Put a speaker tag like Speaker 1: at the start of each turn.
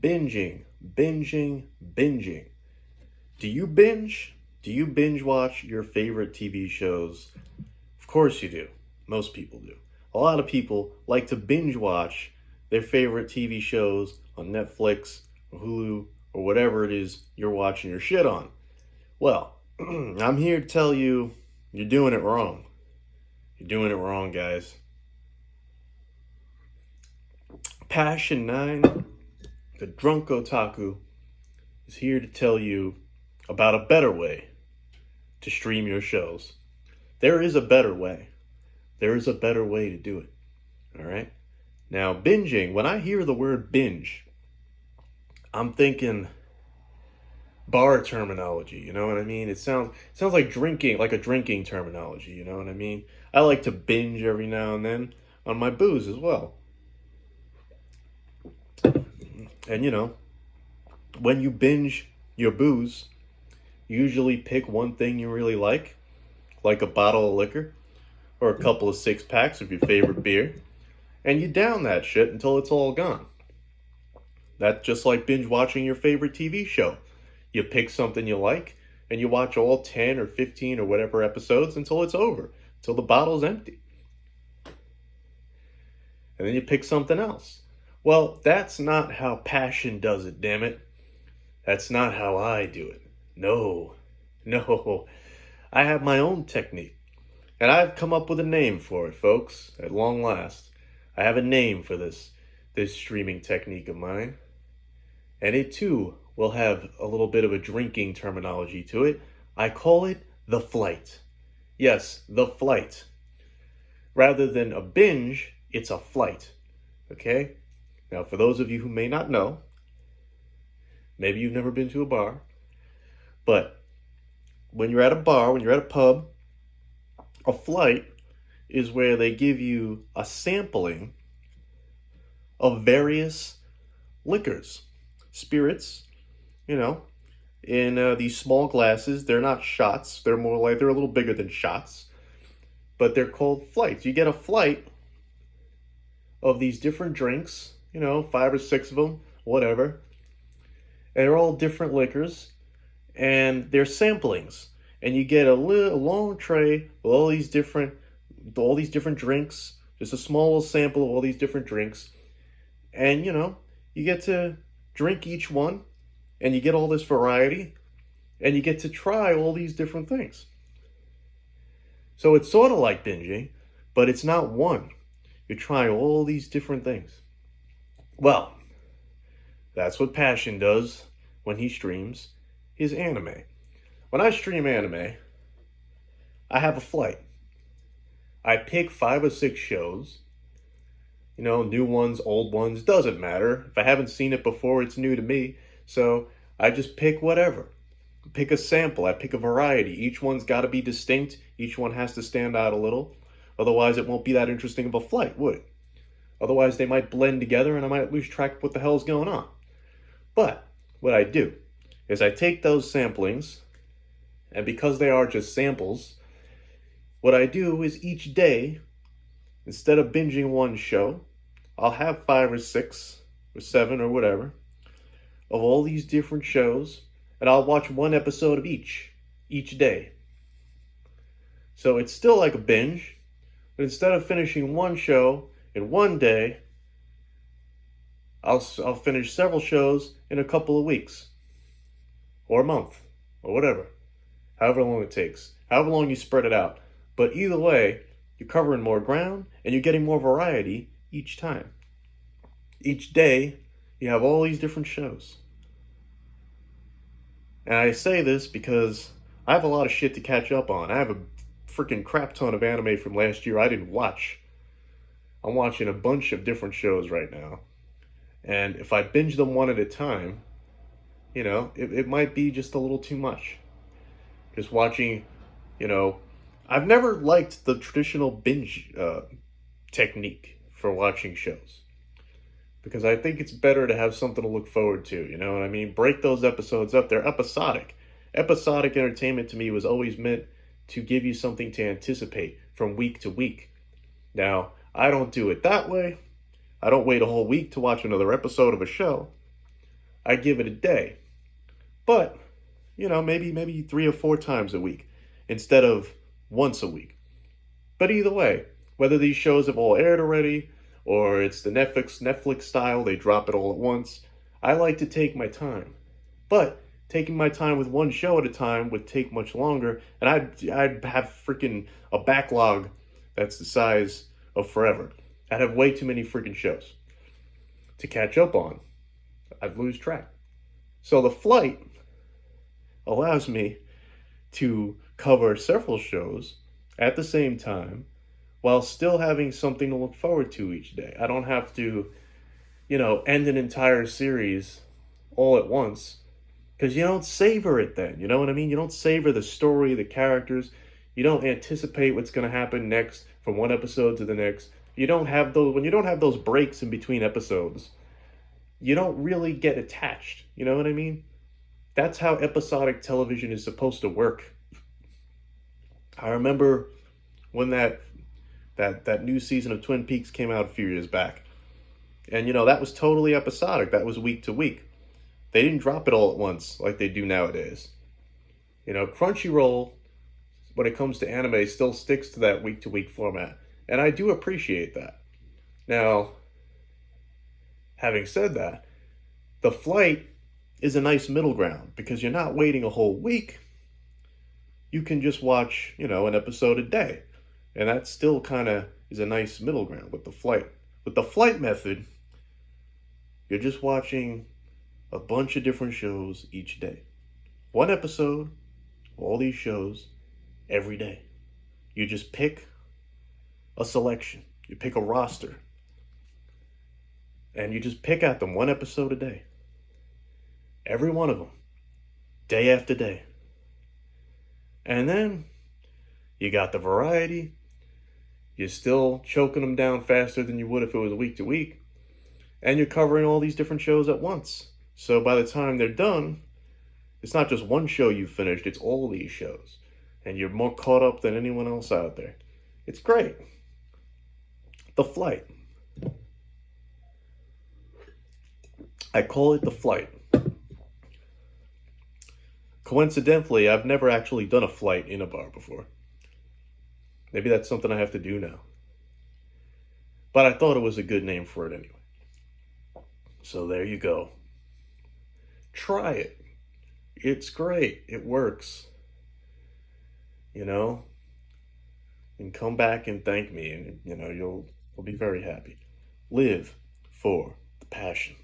Speaker 1: binging, binging. Do you binge? Do you binge watch your favorite TV shows? Of course you do. Most people do. A lot of people like to binge watch their favorite TV shows on Netflix or Hulu or whatever it is you're watching your shit on. Well, I'm here to tell you you're doing it wrong. You're doing it wrong, guys. Passion 9, the drunk otaku, is here to tell you about a better way to stream your shows. There is a better way. There is a better way to do it. All right? Now, binging, when I hear the word binge, I'm thinking bar terminology, you know what I mean? It sounds like drinking, like a drinking terminology, you know what I mean? I like to binge every now and then on my booze as well. And you know, when you binge your booze, you usually pick one thing you really like a bottle of liquor or a couple of 6-packs of your favorite beer, and you down that shit until it's all gone. That's just like binge watching your favorite TV show. You pick something you like, and you watch all 10 or 15 or whatever episodes until it's over, until the bottle's empty. And then you pick something else. Well, that's not how passion does it, damn it. That's not how I do it. No. I have my own technique. And I've come up with a name for it, folks, at long last. I have a name for this streaming technique of mine. And it too will have a little bit of a drinking terminology to it. I call it the flight. Yes, the flight. Rather than a binge, it's a flight. Okay? Now, for those of you who may not know, maybe you've never been to a bar, but when you're at a bar, when you're at a pub, a flight is where they give you a sampling of various liquors, spirits, you know, in these small glasses. They're not shots. They're more like, they're a little bigger than shots, but they're called flights. You get a flight of these different drinks, you know, 5 or 6 of them, whatever. And they're all different liquors, and they're samplings. And you get a long tray with all these different drinks, just a small little sample of all these different drinks. And, you know, you get to drink each one, and you get all this variety, and you get to try all these different things. So it's sort of like binging, but it's not one. You're trying all these different things. Well, that's what Passion does when he streams his anime. When I stream anime, I have a flight. I pick 5 or 6 shows. You know, new ones, old ones, doesn't matter. If I haven't seen it before, it's new to me. So I just pick whatever. Pick a sample. I pick a variety. Each one's got to be distinct. Each one has to stand out a little. Otherwise, it won't be that interesting of a flight, would it? Otherwise, they might blend together and I might lose track of what the hell's going on. But what I do is I take those samplings, and because they are just samples, what I do is each day, instead of binging one show, I'll have 5 or 6 or 7 or whatever of all these different shows, and I'll watch one episode of each day. So it's still like a binge, but instead of finishing one show in one day, I'll finish several shows in a couple of weeks, or a month, or whatever. However long it takes, however long you spread it out. But either way, you're covering more ground, and you're getting more variety each time. Each day, you have all these different shows. And I say this because I have a lot of shit to catch up on. I have a freaking crap ton of anime from last year I didn't watch. I'm watching a bunch of different shows right now. And if I binge them one at a time, you know, it might be just a little too much. Just watching, you know, I've never liked the traditional binge technique for watching shows. Because I think it's better to have something to look forward to, you know what I mean? Break those episodes up. They're episodic. Episodic entertainment to me was always meant to give you something to anticipate from week to week. Now, I don't do it that way. I don't wait a whole week to watch another episode of a show. I give it a day. But, maybe 3 or 4 times a week instead of once a week. But either way, whether these shows have all aired already or it's the Netflix style, they drop it all at once, I like to take my time. But taking my time with one show at a time would take much longer, and I'd have freaking a backlog that's the size of forever. I'd have way too many freaking shows to catch up on. I'd lose track. So the flight allows me to cover several shows at the same time while still having something to look forward to each day. I don't have to, end an entire series all at once because you don't savor it then. You know what I mean? You don't savor the story, the characters. You don't anticipate what's going to happen next from one episode to the next. You don't have those, when you don't have those breaks in between episodes, you don't really get attached. You know what I mean? That's how episodic television is supposed to work. I remember when that new season of Twin Peaks came out a few years back. And that was totally episodic. That was week to week. They didn't drop it all at once like they do nowadays. Crunchyroll, when it comes to anime, still sticks to that week to week format. And I do appreciate that. Now, having said that, the flight is a nice middle ground because you're not waiting a whole week. You can just watch, an episode a day. And that still kind of is a nice middle ground with the flight. With the flight method, you're just watching a bunch of different shows each day. One episode, all these shows, every day. You just pick a selection. You pick a roster. And you just pick at them one episode a day. Every one of them. Day after day. And then you got the variety. You're still choking them down faster than you would if it was week to week. And you're covering all these different shows at once. So by the time they're done, it's not just one show you've finished, it's all these shows. And you're more caught up than anyone else out there. It's great. The flight. I call it the flight. Coincidentally, I've never actually done a flight in a bar before. Maybe that's something I have to do now. But I thought it was a good name for it anyway. So there you go. Try it. It's great. It works. And come back and thank me, and you'll be very happy. Live for the passion.